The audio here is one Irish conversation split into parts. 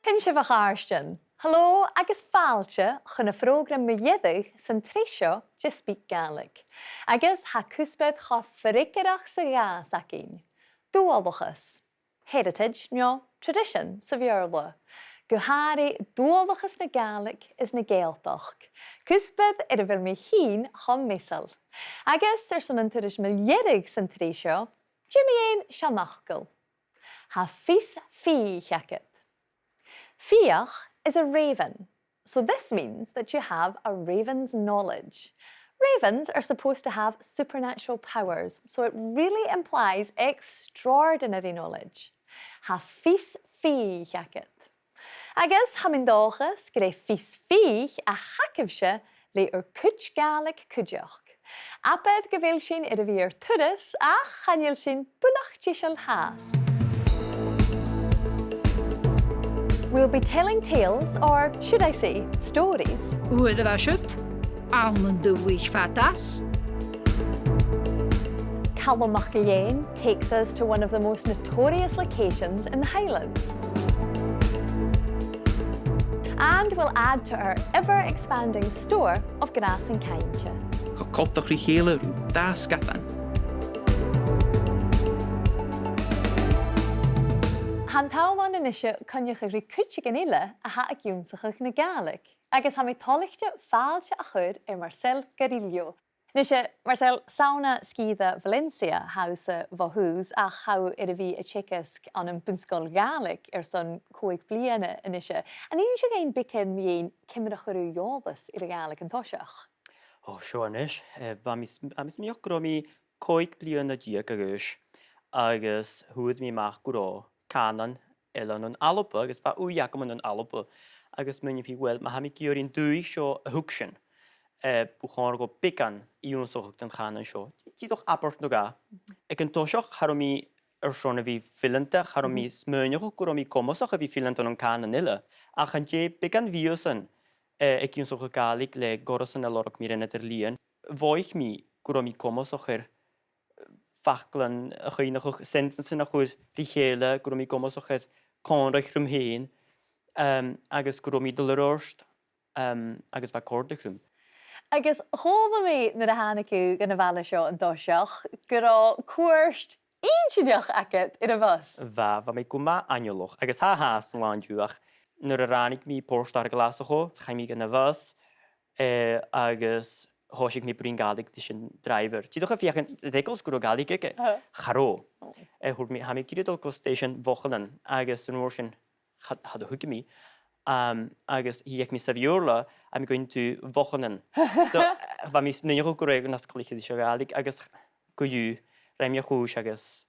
Hin se bh áirstin. Hallo agus fáilte chun na frógram meideadh san tríseo de SpeakGaelic. Agus ha cúsped cha fricarach sa gás acín. Dúalbachas. Heritage, no, tradition sa bheorla. Guhari dúalbachas na Gaelic is na Gaeltach. Cúsped a bhfuil mé hín chum misal. Agus san an tuiris meideadh san tríseo, Jimmy ein seamachcail. Ha fís fí cheacad. Fiach is a raven, so this means that you have a raven's knowledge. Ravens are supposed to have supernatural powers, so it really implies extraordinary knowledge. Ha fís fí cheacad. Agus ha min dóchas go fís fí a hacibse le cúid Gaelic cúideach. Apad go bhfuil sin ar a bhí turas a chaneal sin bunachtí has. We'll be telling tales, or should I say, stories. Would I should? Almond the wish fatas. Calum Maclean takes us to one of the most notorious locations in the Highlands. And we'll add to our ever-expanding store of grass and caintje. Drùidhteach sgeulachd. Han táhain inise connech a cúite gan ile a ha ag dúnsachach na Gaelic, agus ha mé tálachte fáilte a chur Marcel Gurillo. Nishe Marcel sauna skíide Valencia hause bhthús a chau ar a bhí a tchecasc an an bunscoil Gaelic son 5 bliana inise. An íon se géin bicin mion cimrach arú jólas ar a Gaelic an toiseach. Seo inis, amis mioch go mi 5 bliana diaag agus thuad mi meach go rá canan eile an alpa agus bha uiacham an alpa agus muine fi bhfuil ma ha mi giorin dúi seo a thug sin buchan go bican íonsocht an chanan seo. Díadach apart no ga. Ag an toiseach har mi sona bhí fillanta, har mi smúneach go mi commasach a bhí fillanta an canan ile. Ach an dé bican víosan ag íonsoch Gaelic le gorasan a làrach mi rinne líon. Bhaich mi go mi commasach fachlan a chuoinach sentensin a chud richéile go mi commasach còmhradh rum héin agus go mi dolarst agus bha cordachrum. Agus hófa mé na a hánaú gan na bhela seo an toiseach go rá cuairt insideach acad ar a bhas. Bha mé go má aineolach agus há hás an láinúach nuair a ránig mí pórstar glasachó, chaim mí gan na bhas agus hoisig mi brin Gaelic sin driver. Tíadach a fiachan degos go Gaelic ige charó. Húr mi ha mi gíadach go station bhochanan agus an mór sin had a thuige mi. Agus hiach mi sa bheorla a mi goin tú bhochanan. So bha mi sneoch go réig nas coliche seo Gaelic agus go dú raim a chúis agus.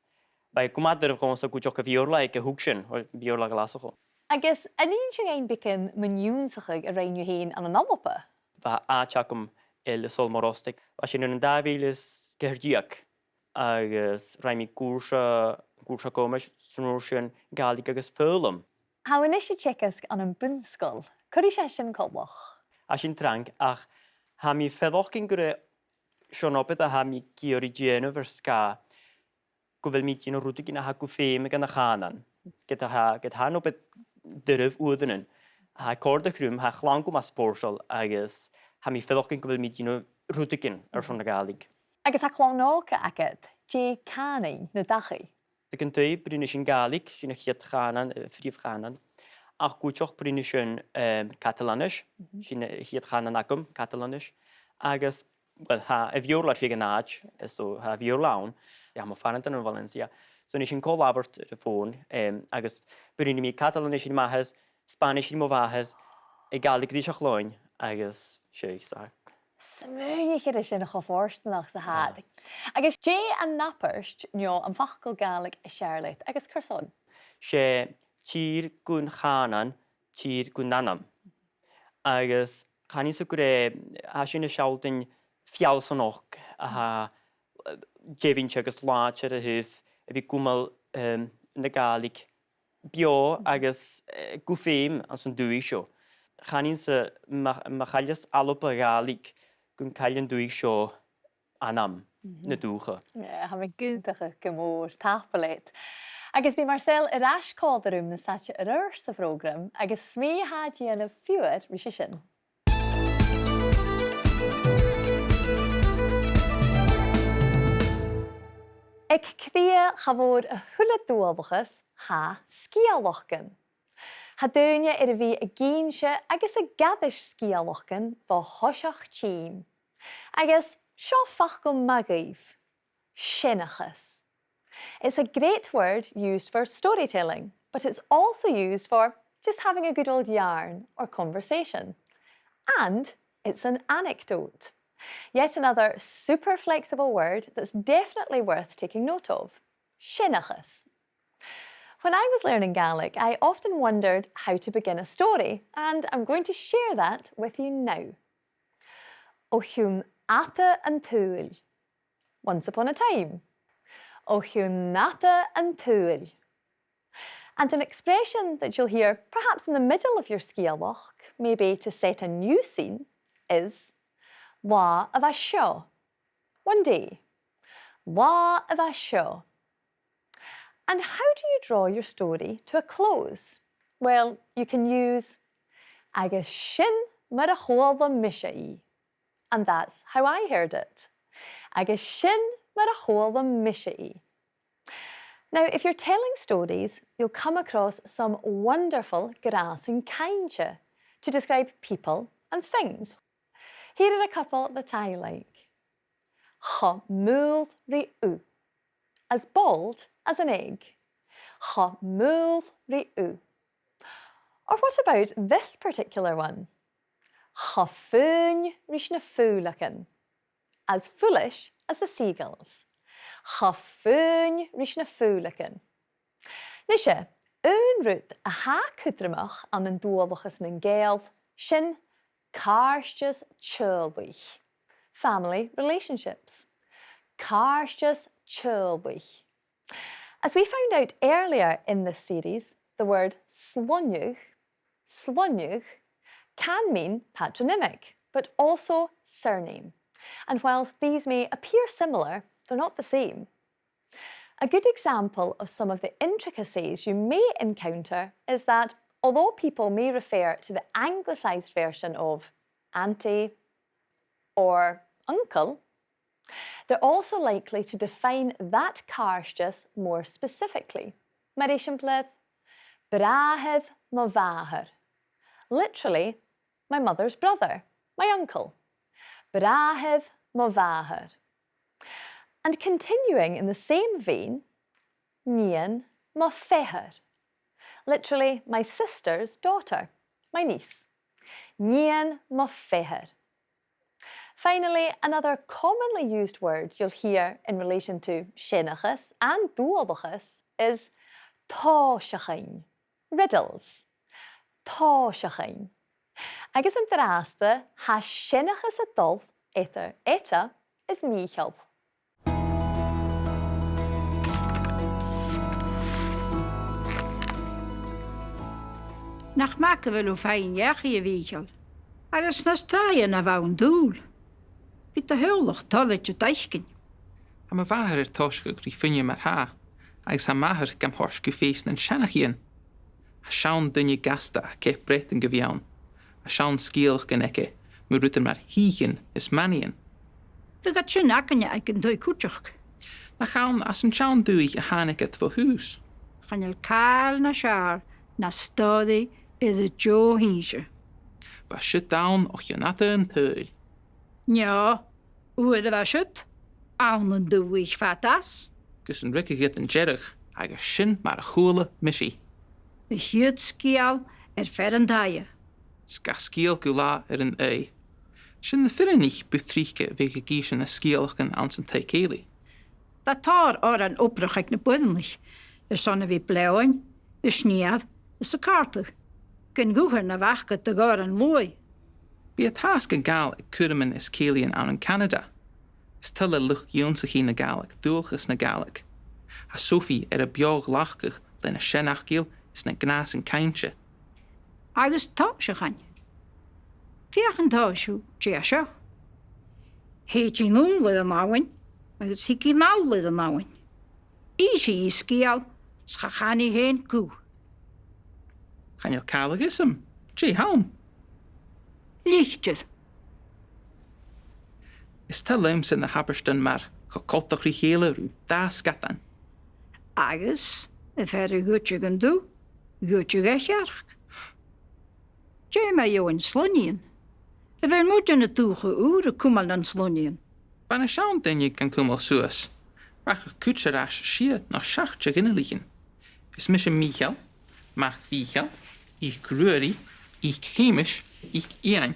Ba go madar a gása go joch a bheorla ag a thug sin or bheorla glasachó. Agus aníon se géin bicin maniúnsacha a réinú héin an an alpa? Bha áteacham le sol morostig. Bha sin an dáhílas Gàidhlig agus raim mi gúrsa gomas snúir sin Gaelic agus fólam. How inis tchecasc an an bunscoil, chuir sé sin cóblach? A sin trang ach ha mi feddach gin gure sionoped a ha mi giori géanamh ar sca go bhfuil mi gin rúta gin a ha go féim gan a chanan. Get ha noped dyrf údanan. Ha cordachrum ha chlan go mas spórsal agus ha mi feddach gin go bhfuil mi gin rúta gin ar son na Gaelic. Agus ha chlónácha acad, dé cánaí na dachaí? Ag an taobh bríne sin Gaelic, sin a chiad chanan, fríomh chanan, ach gúteach bríne sin Catalanis, sin a chiad chanan agam, Catalanis, agus, well, ha a bheorla fi gan áid, so ha bheorlaun, ja, ma fanantan in Valencia, so ni sin cólabart ar a fón, agus bríne mi Catalanis sin mahes, Spanish sin movahes, Gaelic dí seach láin, agus sé sag. Smúnig ar sin a chofórstanach sa hád. Agus dé an napperst neo an fachcail Gaelic a searlait, agus chuson? Sé tír gún chanan, tír gún nanam. Agus chaní sa gur a sin a sealtain fialsanach a ha jevinse agus láit ar a húf a bhí gúmal na Gaelic bio agus go féim as an dúí seo. Chaní sa machalias alpa Gaelic gun caillan dúí seo anam na dúcha. Ha mé gúntacha go mór tapalait. Agus bí Marcel arás códarúm na saite ar sa bhrógram, agus smí há déanamh fiúir rí sin. Ag cria chabhór a thula dúalbachas há sgeulachd. Tá duine ar a bhí a ggéinse agus a gadis sgeulachd bá thoiseach tíim. Agus seo fach go magaibh, sinnachas. It's a great word used for storytelling, but it's also used for just having a good old yarn or conversation. And it's an anecdote. Yet another super flexible word that's definitely worth taking note of. Sinnachas. When I was learning Gaelic, I often wondered how to begin a story, and I'm going to share that with you now. O cheumannan an tuilleadh. Once upon a time. O cheumannan an tuilleadh. And an expression that you'll hear perhaps in the middle of your sgeulachd, maybe to set a new scene, is Wa of a seo. One day. Wa of a seo. And how do you draw your story to a close? Well, you can use agus sin mar a chomhradh misise. And that's how I heard it. Agus sin mar a chomhradh misise. Now, if you're telling stories, you'll come across some wonderful grassing kindse to describe people and things. Here are a couple that I like. Cheumannan, as bald as an egg. Cheumannan. Or what about this particular one? Cheumannan, as foolish as the seagulls. Cheumannan. Nisha, rút a há cúdramach an an dúalbachas na Gael sin carstes cheuilmhaoich. Family relationships. Carstes cheuilmhaoich. As we found out earlier in this series, the word slonneach can mean patronymic, but also surname. And whilst these may appear similar, they're not the same. A good example of some of the intricacies you may encounter is that although people may refer to the anglicised version of auntie or uncle, they're also likely to define that carstes more specifically. Mar éisimplid, bhruidhinn mo bháthair. Literally, my mother's brother, my uncle. Bhruidhinn mo bháthair. And continuing in the same vein, níon mo féithir. Literally, my sister's daughter, my niece. Níon mo féithir. Finally, another commonly used word you'll hear in relation to sinnachas and dúalbachas is toirt, riddles. Toirt. Agus an drásta ha sinnachas a dulh eta is míchealb. Nach MacIlleathain jachi víchel. Agus na straien a bhaun dúl. Bit de heulach toirt deichgin. Am a bháthair toisce rí finne mar há, agus ha maithir gam thors go fééis na senachíon. A seán duine gasta a cé bretain go bhíán. A seán sgeulachd gan eice, mu rutain mar híchin is maníon. Du gat sin acanne ag an dói cúteach. Na chaán as an seán dúich a hánigad fo hús. Chanil cáil na seár na stádaí idir Joe híise. Ba siúd dán och cheumannan an tuilleadh. Ja, uidir a siúd, an an dúich fatas. Gus an ricigid an jeirich agus sin mar a chomhradh misise. De hiúd scial fer an daie. Ska sgeal go lá an é. Sin na firinich butríce bhí go gí sin na sgeulachd an san taicéalaí. Ba tar an oprach ag na budanlich. Sanna bhí bleáin, sníamh, is a cartach. Gyn gúthar na bhachgad de gár an lói. Bí a tasc an Gaelic cuireann is céalaíonn an Canada. Is tuilleadh luch dionsaí na Gaelic, dúalchas na Gaelic. A Sophie a beag lachcach le na sinnachgéal is na gnas an caintse. Agus tá se chain. Fiach an táisiú dé seo. Héití nún le an náhain, agus hicí ná le an náhain. Ísí í scial Schachani heen koe. Gaan je Calum is hem? Gee, home. Lichtjes. Is te leems in de haberston maar gekoltig rigele ru da skatan. Agus, if er goedje gaan doen, goedje gejarg. Jij maar jou in slonien. If er moet je naartoe geoeren, kom al aan slonien. Van een schaun den je kan komen suas. Waar je kutje raas schiet naar schachtje ginnen liggen. Is misschien Michael, maar Michael, ik Gruri, ik Hemisch, ik Ian.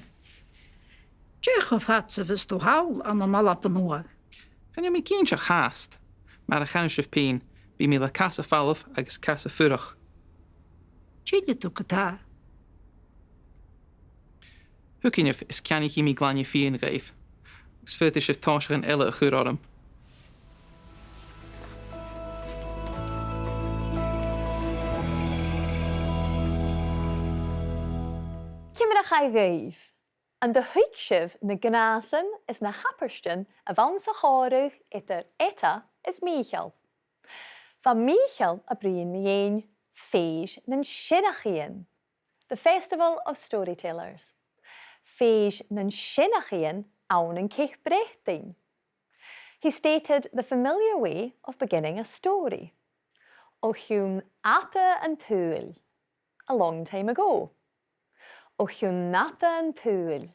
Jij gevat ze vast toch haal aan de malappenoor. Kan je me kindje haast? Maar de gaan je pijn, wie me la kassa valf, agus kassa furach. Jij dit ook het haar. Hukinef is kan ik me glanje fien geef. Is vet is je tasje en elle geradem. Cymra chai geif. An de huikshiv na gnasen is na happerston a van sa chorug etter eta is Michael. Van Michael a brien mi een feij nan shinnachien. The Festival of Storytellers. Feij nan shinnachien aun en ceichbrechting. He stated the familiar way of beginning a story. O hjún ape and tuilleadh, a long time ago. O hjún nata and tuilleadh.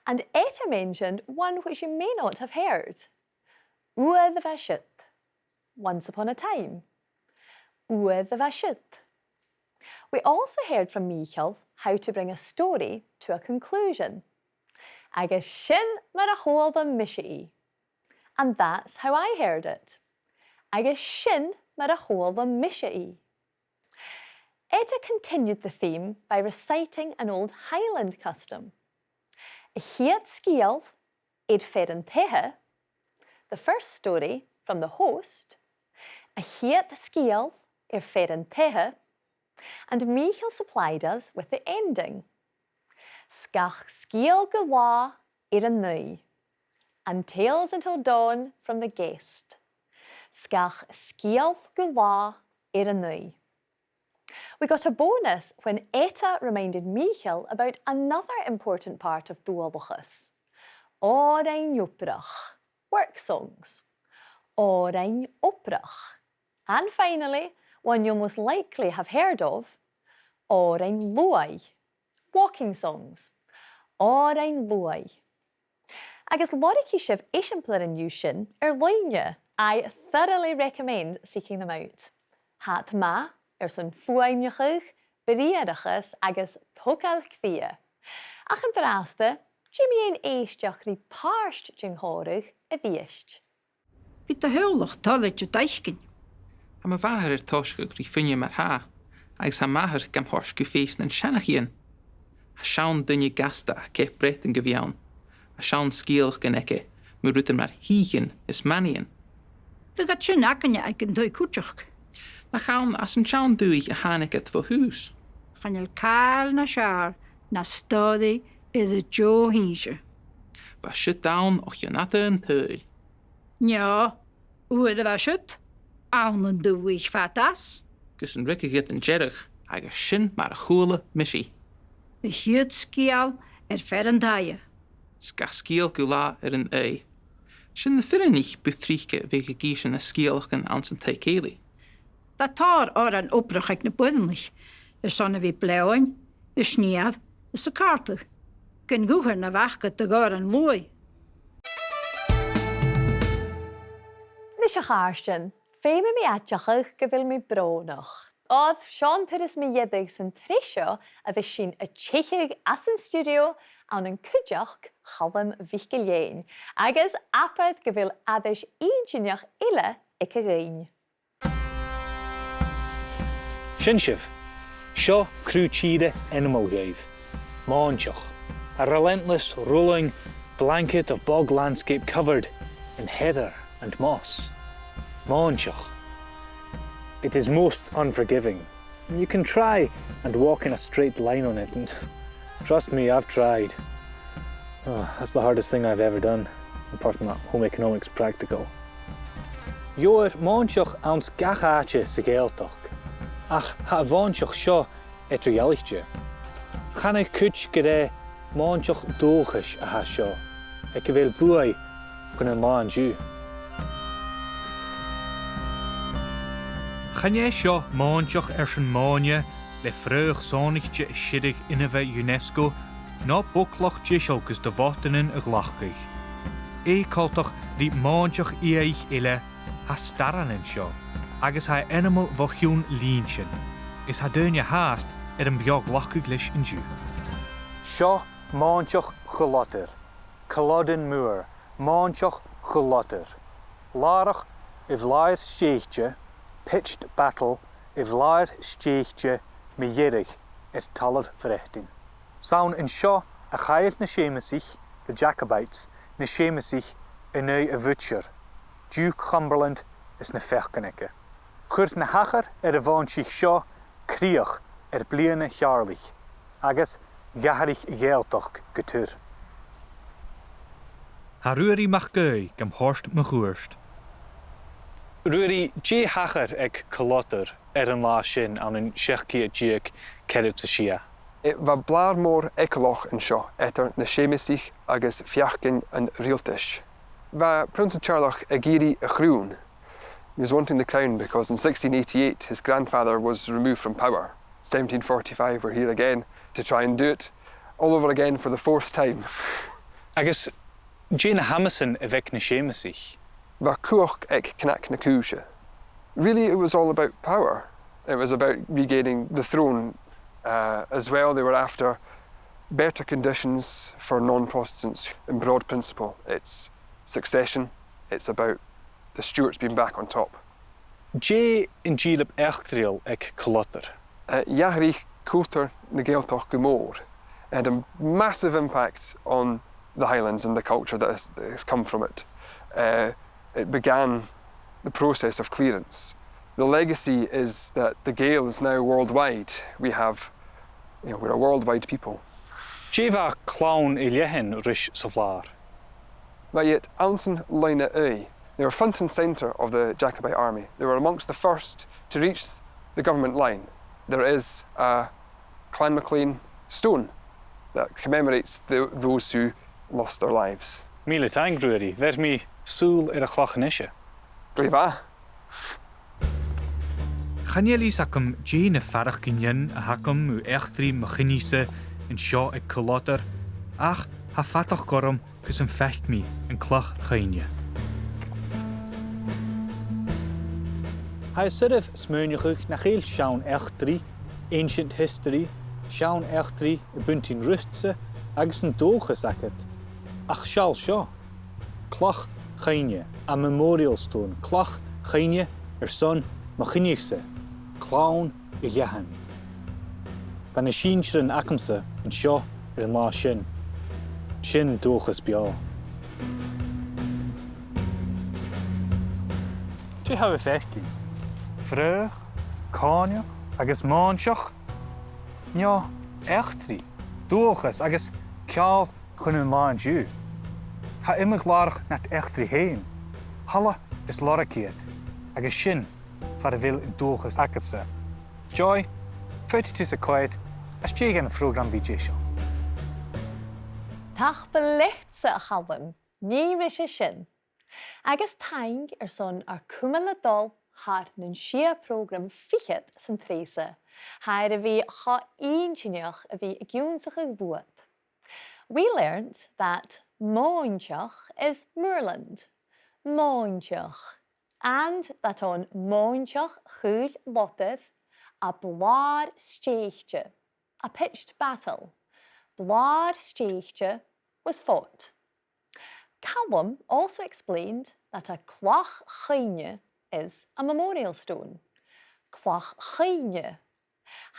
And Eta mentioned one which you may not have heard. Ua the Vashit. Once upon a time. Ua the Vashit. We also heard from Michael how to bring a story to a conclusion. Agus sin mar a chóil the mishaí. And that's how I heard it. Agus sin mar a chóil the mishaí. Eta continued the theme by reciting an old Highland custom. A hiat sgeulachd id ferin tadhal, the first story from the host, a hiat sgeulachd ferin tadhal, and Michael supplied us with the ending. Scach sgeul gàidhlig an nui, and tales until dawn from the guest. Scach sgeulachd gàidhlig an nui. We got a bonus when Eta reminded Michael about another important part of Dúildeachas. Árainn oprach, work songs. Árainn oprach. And finally, one you'll most likely have heard of, Árainn luai, walking songs. Árainn luai. Agus loricí sibh éisimplar inniu sin loinne. I thoroughly recommend seeking them out. Hat ma son fuaimneachach, beríadachas agus tocal cthia. Ach an braste, Jimmy ein éisteach rí páirst jing chorug a bhíist. Bit de heulach talletje deichkin. Am a bhair toisge rí finne mar ha, agus ha mahar gam hors go féis an shanachien. A schaun dunne gasta ke bretten gevian. A schaun sgeulachd gan ecke, mu rutten mar híchen is manien. De gat sin akkanje eiken dui kutjach. Na gaan as een schaun duig a haneket voor huis. Gaan el kaal na schaar, na stodi de jo hiesje. Was shut down och je natte en tuil. Ja, hoe de was het? Aan doe ik fatas. Gus een rikke get en jerrig, hager shin maar a goele missie. De hiet skial verren daaien. Ska skiel gula een ei. Shin de firenich betrieke wege gieschen a skielchen aan zijn teikeli. Dat tar an oprach ik na bodemlich. Sonne wie blauwen, sneeuw, is kartig. Kun goeger na wachten te gaan mooi. Nis a cháirstein, féime mi atteachach go bhfuil mi brónach. Ád seán turas mi dhéideag san tríseo a bheith sin a tchéicheag as an stiúidio an an cuideach Calum MacIlleathain, agus apad go bhfuil adais ídíneach ile ag a réin. Sinshiv, seo cruútíide animal gave, Maanchach, a relentless rolling blanket of bog landscape covered in heather and moss. Maanchach. It is most unforgiving. You can try and walk in a straight line on it, and trust me, I've tried. Oh, that's the hardest thing I've ever done, apart from that home economics practical. Jo'r máinseach ans gachaate sgeulachd, ach ha bhainseach seo eachdraidheil. Channa cuid go raibh máinseach dóchas a ha seo, ag go bhfuil buaidh chun máin dú. Channé seo máinseach sin máine le freuch sánaigte sidig ina bheith UNESCO ná buclach díseogus do bhatainin a ghlachcaigh. Coltach rí máinseach íaich ile ha staranin seo, agus ha animal bhochiún lín sin. Is ha duine háast an beag lachcaigh leis in dú. Seo máinseach cheuladar, Culloden Moor, máinseach cheuladar. Làrach I bhláir stéichte, pitched battle I bhláir stéichte me dhéirigh talamh bhreachtain. Saun in seo a chail na sémasich, the Jacobites, na sémasich in a bhutcher. Duke Cumberland is na fechcanike. Chuirt na hachar a bhainseach seo críoch bliana chearlaigh, agus Gàidhealach go túr. Ha ruairi machgau gam horst me gúirst. Ruairi dé hachar ag cheuladar an lá sin an an seachcí díag ceirib sa sia. Bha blair mór eicealach an seo étar na sémasich agus fiachcin an rialtais. Bha Prince Charles a géirí a chrún. He was wanting the crown because in 1688 his grandfather was removed from power. 1745 we're here again to try and do it all over again for the fourth time. Agus dé na Hamilton a bheith na sémasich. Bha cuach ag cnach na cúise. Really it was all about power. It was about regaining the throne. As well, they were after better conditions for non-Protestants in broad principle. It's succession, it's about the Stuarts being back on top. Dé in dílab eachdraidheil ag cheuladar. Gàidhlig cultúr na Gaeltach go mór had a massive impact on the Highlands and the culture that has come from it. It began the process of clearance. The legacy is that the Gael is now worldwide. We're a worldwide people. Dé bha clown I leithin rish sa bhláir. But yet, Alton Line they were front and centre of the Jacobite army. They were amongst the first to reach the government line. There is a Calum Maclean stone that commemorates those who lost their lives. Míle taing ruairi, ver mi súl a chlachan. Glíomh. Channéli sacum dé na farach gynyn a hacum u echtri machinise in seo ag cheuladar, ach ha fatach gorum gus an fecht mi an clach chaine. Hij sirf smúneach na chéil seán echtri, ancient history, seán echtri a buntin rustse agus an dóchas agat. Ach seo, clach chaine, a memorial stone, clach chaine son machinise. Clown I leithin. Ba na sínsir an acamsa an seo an lá sin. Sin dóchas beá. Dé ha fechtí. Freuch, cáneach, agus máinseach. Nio, echtri, dóchas agus ceall chun an máin dú. Ha imig làrach nat echtri héin. Halla is làrachiad, agus sin far a bhfuil dóchas agatsa. Joy, 42 a coed, as dé gan a program bhí seo. Tach belichtse a chalum, ní me se sin. Agus taing son còmhradh haar nun sia program fichet san trése. Haar a bhí cha inchineach a bhí giúnsach a bhuat. We learned that máinseach is Moorland, máinseach, and that on máinseach cheuilladh a bláir stéichte, a pitched battle. Bláir stéichte was fought. Calum also explained that a cloch chaine is a memorial stone. Cloch chaine.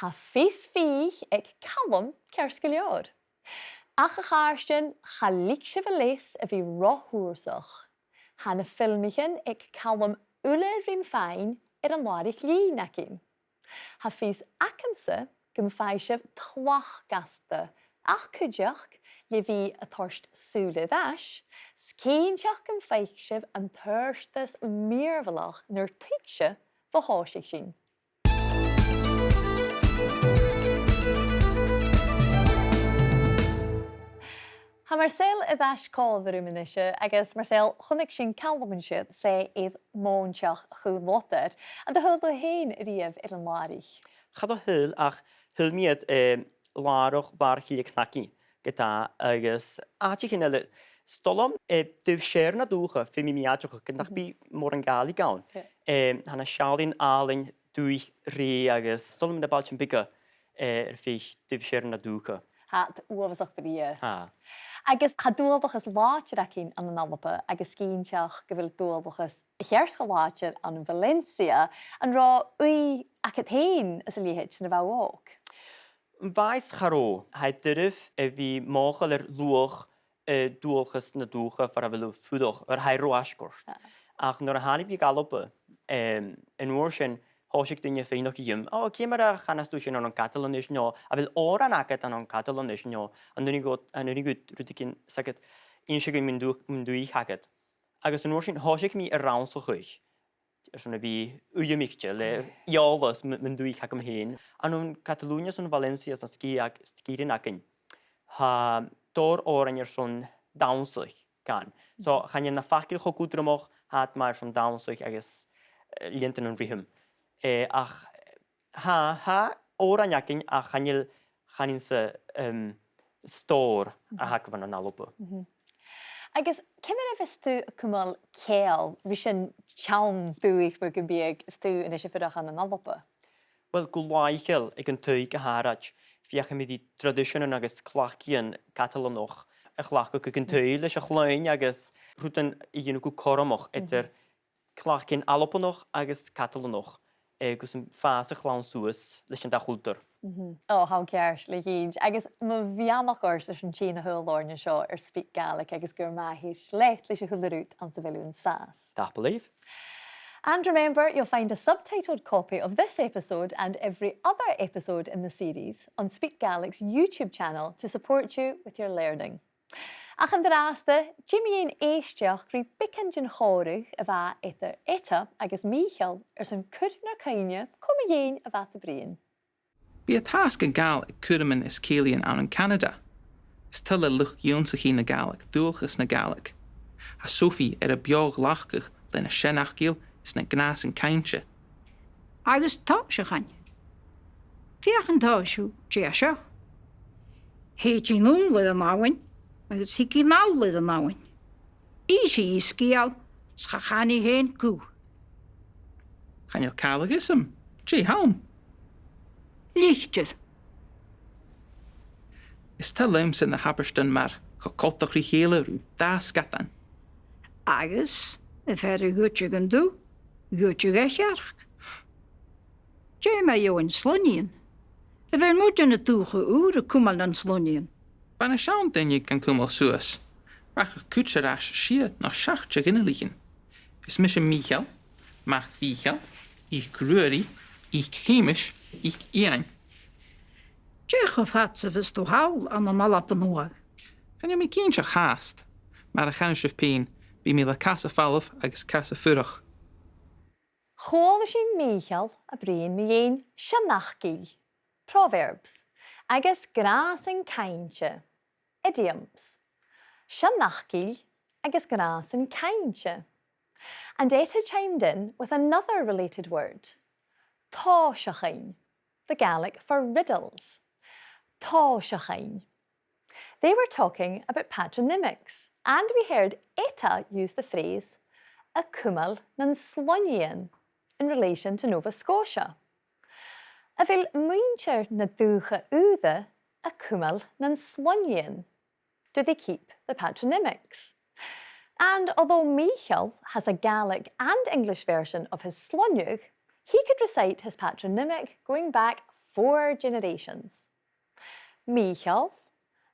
Ha fís fích ag Calum sgeulachd. Ach a cháirstein chalikse verlees a bhí rothúrsach. Ha na filmichen ag Calum rim féin an làrach lín acin. Ha fís acamsa gym feisih tlach gasta ach cúideach le bhí a toirt súladáis, scéinteach an feicsibh an thuirstas míormhalach nuair tuigse ba háisigh sin. Ha Marcel a bheis còmhradh agus Marcel chunig sin calman siad sé iad mónteach chuúlátar an de thul do héin riamh ar an lárich. Chad o hyl ach hyl miad làrach bar cheuilachd gyda agus ati chyn ele stolom dyf sier na dwcha fi mi miadwch gyda bi mor yn gael I gawn. Hanna sialin alin dwy re agus stolom na balch yn biga fi dyf sier na dwcha. Hat uafasach bria. Ha. Agus ha dúalbachas látir acin an an alpa agus cínteach go bhfuil dúalbachas chearscha látir an Valencia an rá ui acathain as a líhéid na bhawóg. Vais charo haid dyrif fi mochel luach dúalchas na dwcha far a bhfuil fúdoch hai roasgorst. Ach nor a hanib I galopa yn orsyn hosig dyn fe noch ym. O, cymar a chanas dwi sy'n o'n Catalanis nio, a fel oran agad an Catalanis nio, an dwi'n gwyd rwydig yn sagad un sy'n mynd dwi agad. Agus yn orsyn hosig mi y rawn so chwych. Yswn fi ym i'ch le iolus mynd dwi ag am hyn. An o'n Catalunya son Valencia son sgirin agyn. Ha dor oran yr son dawnsych gan. So, chan yw'n na ffacil cho gwdrymach hat mae'r son dawnsych agus lientyn yn rihym. Ach ha oran iakin a chanin se stor a hak van an alopa. Agus cymar efo stw cymol Gael fi sy'n chawn dwy'ch bod yn bieg stw yn eisiau ffyrach an an alopa? Wel, gwlaichel ag yn twy gyharach fiach am idi tradisiwn yn agus clachian Catalanoch a chlach ag yn twy leis a chlain agus rwydyn I un o gwcoramoch edrych clachian alopanoch agus Catalanoch. Agus yn ffas a chlawn sŵs leis yn dachwlder. O, haw cears le hyd. Agus mae fiamach ors leis yn tîn a hwyl sio SpeakGaelic agus gyr mahi slecht leis y hwylderwt am sefilwn sas. Da believe. And remember, you'll find a subtitled copy of this episode and every other episode in the series on SpeakGaelic's YouTube channel to support you with your learning. Ach yn ddrasta, Jimmy ein eisteach rwy bican dyn chorwch a fa eta agus Michael sy'n cwrdd na'r cainia com a ein a fath y brin. Bí a tasc an Gaelic cuaman is céalaíonn an an Canada. Is tuilleadh luch dionsaí na Gaelic, dúilchas na Gaelic. A Sophie a beag lachcach le na senachgéal is na gnas an caintse. Agus tá se chain. Fiach an táisiú dé seo. Héit í nún le an náhain, agus hici ná le an náhain. Ísí í scial, schachani héin cú. Channeil Calagism, dé haum. Lichtjed. Is tá limsa na haberstan mar go coltach rí chéile rú dá scatan. Agus, a ferry gutje gan dú, gutje gechjarch. Dé me jo in slonien. A ver moet na toege oere kumal an slonien. Van a sean dinne gan cúmal suas. Rach cútse rás siad na seachte ginne líchin. Is mis Michael, Mach Michael, ich Grueri, ich Hamish, ich Ian. Dé gefatse vis to haul an an alapen hoag. Kan je mi kindje haast, maar a channisif peen, bí mi le casa falf agus casa furach. Chol sin Michael a brin mi ein sianachgil. Proverbs. Agus gras yn caintse. Idioms. Sianachgil agus gras yn caintse. And Eta chimed in with another related word. Táiseachain, the Gaelic for riddles. Táiseachain. They were talking about patronymics, and we heard Eta use the phrase a cúmal nan slonien in relation to Nova Scotia. A bhfuil muintir na dúcha úda a cúmal nan slonien. Do they keep the patronymics? And although Michael has a Gaelic and English version of his slonniuch, he could recite his patronymic going back 4 generations. Michael,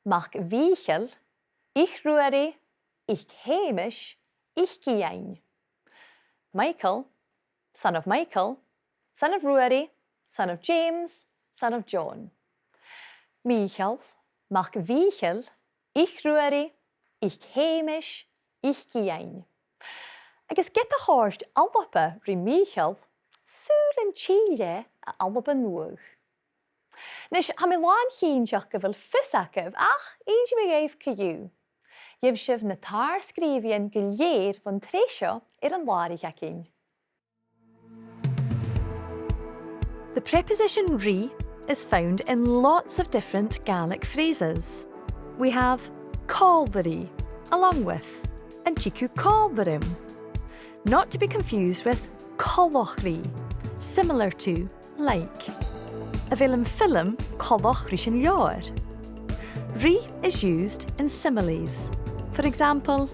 Mach Michael, ich Ruari, ich Hamish, ich Giain. Michael, son of Michael, son of Ruari, son of James, son of John. Michael, Mach víchel, ich ruari, ich héimish, ich giein. Agus get a chóst albape ri míchel, súl an tíile a albape nuach. Nis ha mi lán hínseach go bhfuil fisacah ach einsi mi gaibh cyú. Jib sibh na tar sgríbhíonn go léir van tréisio an làrach. The preposition ri is found in lots of different Gaelic phrases. We have call the ri, along with, and chiku call the rim. Not to be confused with còmhradh ri, similar to, like. A bhfuil film còmhradh ris an leor. Ri is used in similes. For example,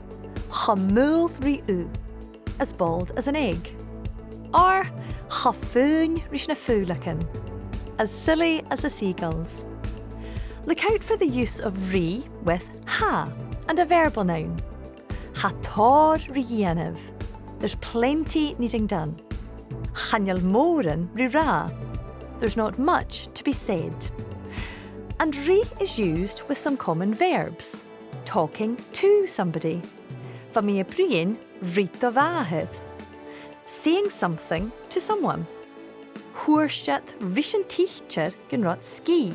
chamúil ri u, as bald as an egg. Or chafún ris na fúlachan, as silly as the seagulls. Look out for the use of ri with ha and a verbal noun. Ha tor ri dhéanamh. There's plenty needing done. Channeal móran ri ra. There's not much to be said. And ri is used with some common verbs. Talking to somebody. Va mi bríon rito váhid. Saying something to someone. Huairsteat rishan teacher gunrot ski.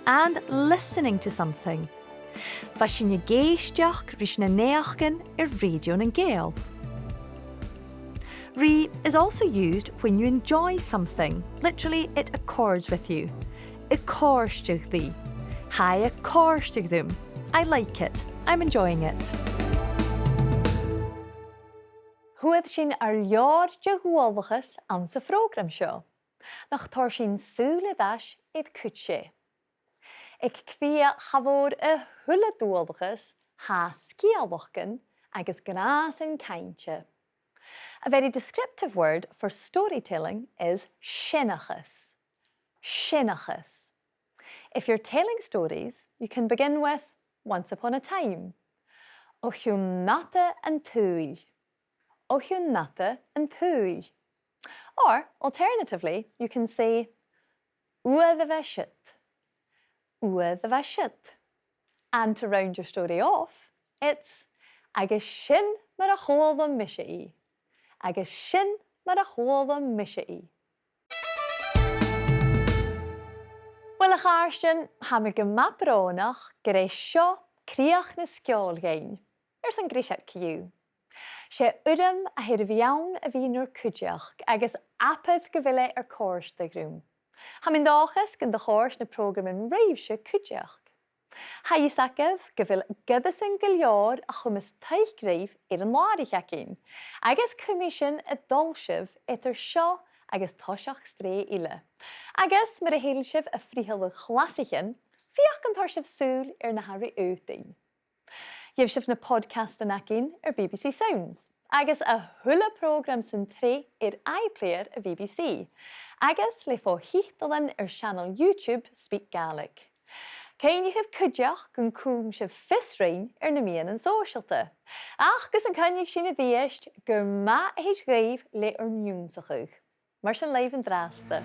And listening to something. Va sin géisteach rishan neachgan radio and Gael. Ri is also used when you enjoy something. Literally, it accords with you. Accordstig thee. Hi accordstig them. I like it. I'm enjoying it. Huad sin leor de ghualbachas an sa program seo. Nach tar sin súladáis iad cúte. Ag cria chavór hula dúalbachas ha scialbachgan agus gnas an caintse. A very descriptive word for storytelling is sinnachas. Sinnachas. If you're telling stories, you can begin with once upon a time. Ochionata and tuilleadh. Ochionata and tuilleadh. Or, alternatively, you can say uadhavashit. Uadhavashit. And to round your story off, it's agus sin mar a chomhradh misise. Agus sin mar a chomhradh misise. Well, a cháirstean ha mi go maprónach go rééis seo críoch na sgeulachd. San grisach ciú. Sé udam a hir bheann a bhí nuair cúideach agus apad go bhfuile córs de grúm. Ha min dáchas gan de chórs na programin raibhse cúideach. Ha isacah go bhfuil gidas an go leor a chumas teichgréibh an làrach. Agus cuimisin a dulsibh itar seo agus toiseach stré ile. Agus mar a héil sibh a fríhilh chlasichin, fiach gan tar sibh súl na Harry útain. Jib sibh na podcast an acin BBC Sounds. Agus a hula program san tré iPlayer a BBC. Agus le fó hichtalan channel YouTube SpeakGaelic. Cain you have cúideach gon cúm sibh fisrain na mian an sóisialta. Ach gus an cainnig sin a dhéist gur ma eachdraidheil le niúnsachuch. Mar sin leibh an drásta.